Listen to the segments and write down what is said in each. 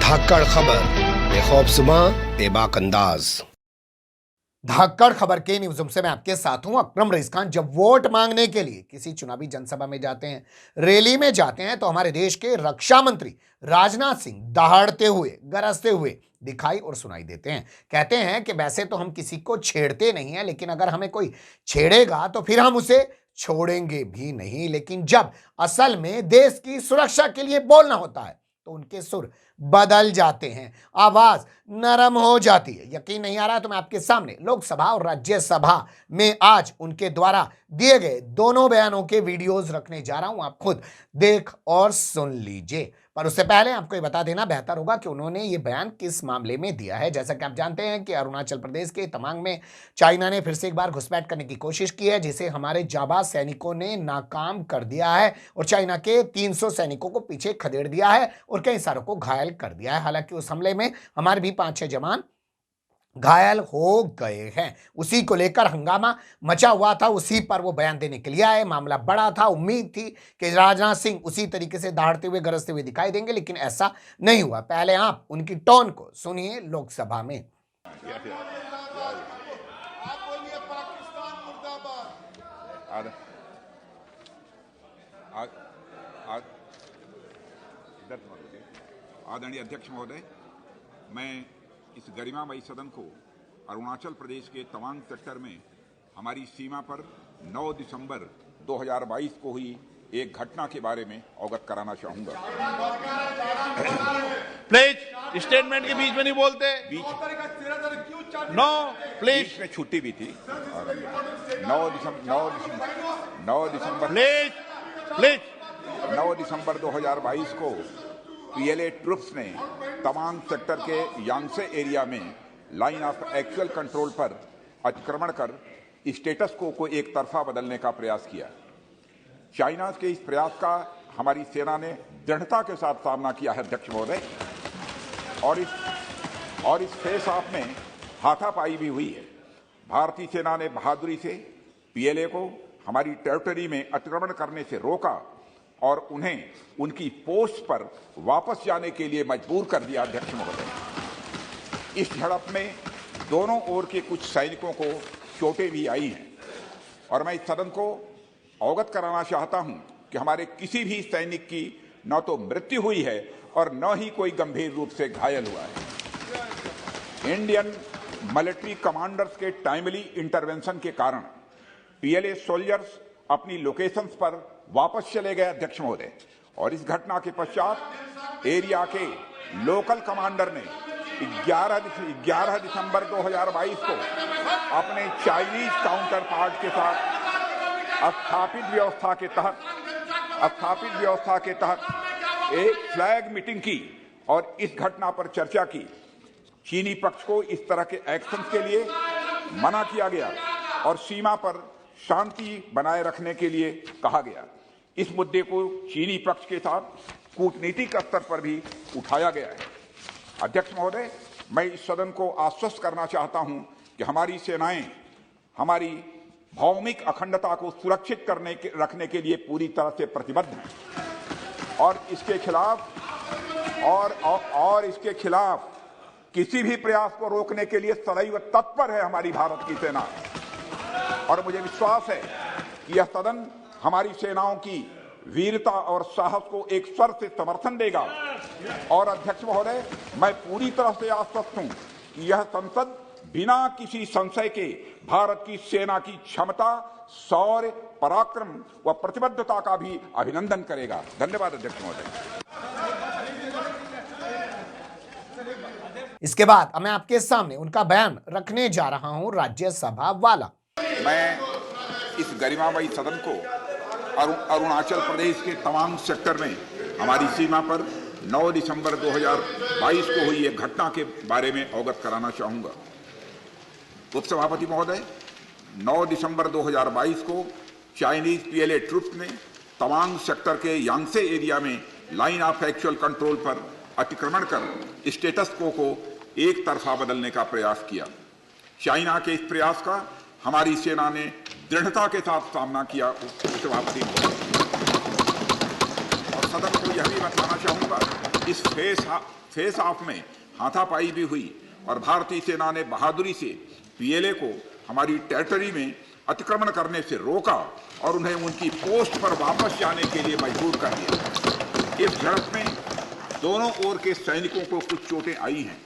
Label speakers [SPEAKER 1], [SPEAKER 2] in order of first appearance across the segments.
[SPEAKER 1] धाकड़ खबर बेखौफसुमा बेबाक अंदाज।
[SPEAKER 2] धाकड़ खबर के न्यूज़ रूम से मैं आपके साथ हूं अकरम रईस खान। जब वोट मांगने के लिए किसी चुनावी जनसभा में जाते हैं, रैली में जाते हैं, तो हमारे देश के रक्षा मंत्री राजनाथ सिंह दहाड़ते हुए गरजते हुए दिखाई और सुनाई देते हैं। कहते हैं कि वैसे तो हम किसी को छेड़ते नहीं हैं, लेकिन अगर हमें कोई छेड़ेगा तो फिर हम उसे छोड़ेंगे भी नहीं। लेकिन जब असल में देश की सुरक्षा के लिए बोलना होता है तो उनके सुर बदल जाते हैं, आवाज नरम हो जाती है। यकीन नहीं आ रहा तो मैं आपके सामने लोकसभा और राज्यसभा में आज उनके द्वारा दिए गए दोनों बयानों के वीडियोस रखने जा रहा हूं, आप खुद देख और सुन लीजिए। पर उससे पहले आपको ये बता देना बेहतर होगा कि उन्होंने ये बयान किस मामले में दिया है। जैसा कि आप जानते हैं कि अरुणाचल प्रदेश के तवांग में चाइना ने फिर से एक बार घुसपैठ करने की कोशिश की है, जिसे हमारे जाबाज सैनिकों ने नाकाम कर दिया है और चाइना के 300 सैनिकों को पीछे खदेड़ दिया है और कई सारों को घायल कर दिया है। हालांकि उस हमले में हमारे भी 5-6 जवान घायल हो गए हैं। उसी को लेकर हंगामा मचा हुआ था, उसी पर वो बयान देने के लिए आए। मामला बड़ा था, उम्मीद थी कि राजनाथ सिंह उसी तरीके से दहाड़ते हुए गरजते हुए दिखाई देंगे, लेकिन ऐसा नहीं हुआ। पहले आप उनकी टोन को सुनिए लोकसभा में।
[SPEAKER 3] आदरणीय अध्यक्ष महोदय, मैं इस गरिमामयी सदन को अरुणाचल प्रदेश के तवांग सेक्टर में हमारी सीमा पर 9 दिसंबर 2022 को हुई एक घटना के बारे में अवगत कराना चाहूंगा।
[SPEAKER 4] प्लीज स्टेटमेंट के बीच में नहीं बोलते। नो प्लीज,
[SPEAKER 3] बीच में छुट्टी भी थी। 9 दिसंबर 2022 को पीएलए ट्रुप्स ने तवांग सेक्टर के यांगसे एरिया में लाइन ऑफ एक्चुअल कंट्रोल पर अतिक्रमण कर स्टेटस को एक तरफा बदलने का प्रयास किया। चाइना के इस प्रयास का हमारी सेना ने दृढ़ता के साथ सामना किया है अध्यक्ष महोदय, और इस फेस ऑफ में हाथापाई भी हुई है। भारतीय सेना ने बहादुरी से पीएलए को हमारी टेरिटरी में अतिक्रमण करने से रोका और उन्हें उनकी पोस्ट पर वापस जाने के लिए मजबूर कर दिया अध्यक्ष महोदय। इस झड़प में दोनों ओर के कुछ सैनिकों को चोटें भी आई हैं और मैं इस सदन को अवगत कराना चाहता हूं कि हमारे किसी भी सैनिक की न तो मृत्यु हुई है और न ही कोई गंभीर रूप से घायल हुआ है। इंडियन मिलिट्री कमांडर्स के टाइमली इंटरवेंशन के कारण पीएलए सोल्जर्स अपनी लोकेशंस पर वापस चले गए अध्यक्ष महोदय, और इस घटना के पश्चात एरिया के लोकल कमांडर ने 11 दिसंबर 2022 को अपने चाइनीज काउंटर पार्ट के साथ स्थापित व्यवस्था के तहत एक फ्लैग मीटिंग की और इस घटना पर चर्चा की। चीनी पक्ष को इस तरह के एक्शन के लिए मना किया गया और सीमा पर शांति बनाए रखने के लिए कहा गया। इस मुद्दे को चीनी पक्ष के साथ कूटनीतिक स्तर पर भी उठाया गया है। अध्यक्ष महोदय, मैं इस सदन को आश्वस्त करना चाहता हूं कि हमारी सेनाएं हमारी भौमिक अखंडता को सुरक्षित रखने के लिए पूरी तरह से प्रतिबद्ध हैं और इसके खिलाफ किसी भी प्रयास को रोकने के लिए सदैव तत्पर है हमारी भारत की सेना। और मुझे विश्वास है कि यह सदन हमारी सेनाओं की वीरता और साहस को एक स्वर से समर्थन देगा। और अध्यक्ष महोदय, मैं पूरी तरह से आश्वस्त हूं कि यह संसद बिना किसी संशय के भारत की सेना की क्षमता, शौर्य, पराक्रम व प्रतिबद्धता का भी अभिनंदन करेगा। धन्यवाद अध्यक्ष महोदय।
[SPEAKER 2] इसके बाद मैं आपके सामने उनका बयान रखने जा रहा हूं राज्यसभा वाला।
[SPEAKER 3] मैं इस गरिमामयी सदन को अरुणाचल प्रदेश के तवांग सेक्टर में हमारी सीमा पर 9 दिसंबर 2022 को हुई एक घटना के बारे में अवगत कराना चाहूंगा। उपसभापति महोदय, 9 दिसंबर 2022 को चाइनीज पीएलए ट्रुप्स ने तवांग सेक्टर के यांगसे एरिया में लाइन ऑफ एक्चुअल कंट्रोल पर अतिक्रमण कर स्टेटस को एक तरफा बदलने का प्रयास किया। चाइना के इस प्रयास का हमारी सेना ने दृढ़ता के साथ सामना किया। उपसभापति और सदन को यह भी बताना चाहूंगा इस फेस ऑफ में हाथापाई भी हुई और भारतीय सेना ने बहादुरी से पीएलए को हमारी टेरिटरी में अतिक्रमण करने से रोका और उन्हें उनकी पोस्ट पर वापस जाने के लिए मजबूर कर दिया। इस झड़प में दोनों ओर के सैनिकों को कुछ चोटें आई हैं।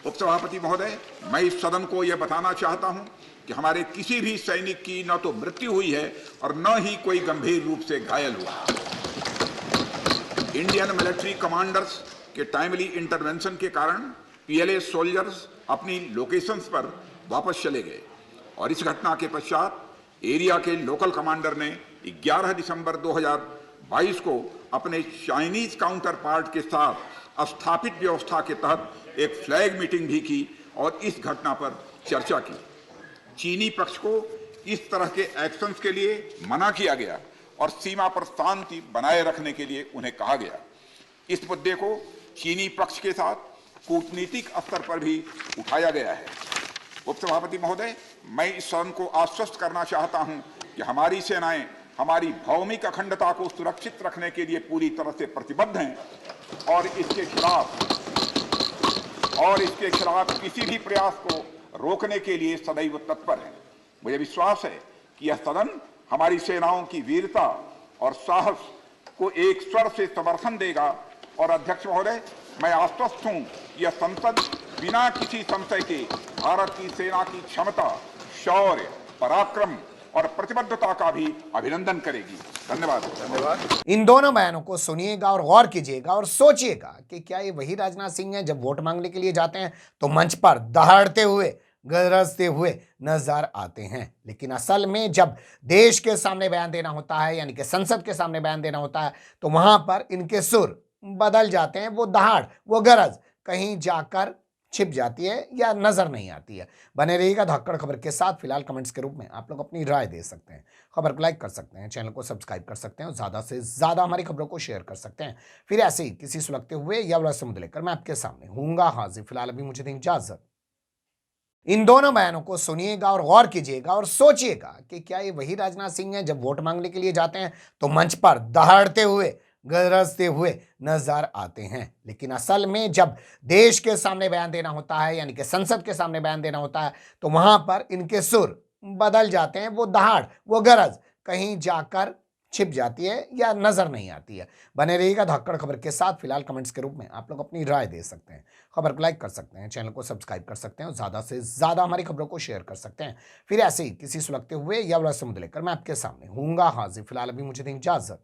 [SPEAKER 3] उपसभापति महोदय, मैं इस सदन को यह बताना चाहता हूं कि हमारे किसी भी सैनिक की न तो मृत्यु हुई है और न ही कोई गंभीर रूप से घायल हुआ। इंडियन मिलिट्री कमांडर्स के टाइमली इंटरवेंशन के कारण पीएलए सोल्जर्स अपनी लोकेशंस पर वापस चले गए और इस घटना के पश्चात एरिया के लोकल कमांडर ने 11 दिसंबर 2022 को अपने चाइनीज काउंटर पार्ट के साथ स्थापित व्यवस्था के तहत एक फ्लैग मीटिंग भी की और इस घटना पर चर्चा की। चीनी पक्ष को इस तरह के एक्शंस के लिए मना किया गया और सीमा पर शांति बनाए रखने के लिए उन्हें कहा गया। इस मुद्दे को चीनी पक्ष के साथ कूटनीतिक स्तर पर भी उठाया गया है। उपसभापति महोदय, मैं इस सदन को आश्वस्त करना चाहता हूं कि हमारी सेनाएं हमारी भौमिक अखंडता को सुरक्षित रखने के लिए पूरी तरह से प्रतिबद्ध हैं और इसके खिलाफ किसी भी प्रयास को रोकने के लिए सदैव तत्पर है। मुझे विश्वास है कि यह सदन हमारी सेनाओं की वीरता और साहस को एक स्वर से समर्थन देगा और अध्यक्ष महोदय, मैं आश्वस्त हूं कि यह संसद बिना किसी संशय के भारत की सेना की क्षमता, शौर्य, पराक्रम और प्रतिबद्धता का भी अभिनंदन करेगी। धन्यवाद।
[SPEAKER 2] इन दोनों बयानों को सुनिएगा और गौर कीजिएगा और सोचिएगा कि क्या ये वही राजनाथ सिंह हैं जब वोट मांगने के लिए जाते हैं तो मंच पर दहाड़ते हुए, गरजते हुए नजर आते हैं, लेकिन असल में जब देश के सामने बयान देना होता है, यानी कि संसद के सामने बयान देना होता है, तो वहां पर इनके सुर बदल जाते हैं। वो दहाड़, वो गरज कहीं जाकर छिप जाती है या नजर नहीं आती है। बने रहिएगा धाकड़ खबर के साथ। फिलहाल कमेंट्स के रूप में आप लोग अपनी राय दे सकते हैं, खबर को लाइक कर सकते हैं, चैनल को सब्सक्राइब कर सकते हैं और ज्यादा से ज्यादा हमारी खबरों को शेयर कर सकते हैं। फिर ऐसे ही किसी सुलगते हुए या बड़ा से मुद्दे लेकर मैं आपके सामने हूंगा हाजिर। फिलहाल अभी मुझे दें इजाजत। इन दोनों बयानों को सुनिएगा और गौर कीजिएगा और सोचिएगा कि क्या ये वही राजनाथ सिंह हैं जब वोट मांगने के लिए जाते हैं तो मंच पर दहाड़ते हुए, गरजते हुए नजर आते हैं, लेकिन असल में जब देश के सामने बयान देना होता है, यानी कि संसद के सामने बयान देना होता है, तो वहां पर इनके सुर बदल जाते हैं। वो दहाड़, वो गरज कहीं जाकर छिप जाती है या नजर नहीं आती है। बने रहिएगा धाकड़ खबर के साथ। फिलहाल कमेंट्स के रूप में आप लोग अपनी राय दे सकते हैं, खबर को लाइक कर सकते हैं, चैनल को सब्सक्राइब कर सकते हैं और ज्यादा से ज्यादा हमारी खबरों को शेयर कर सकते हैं। फिर ऐसे ही किसी सुलगते हुए या बड़ा से मुद्दे लेकर मैं आपके सामने हूंगा हाजिर। फिलहाल अभी मुझे दें इजाजत।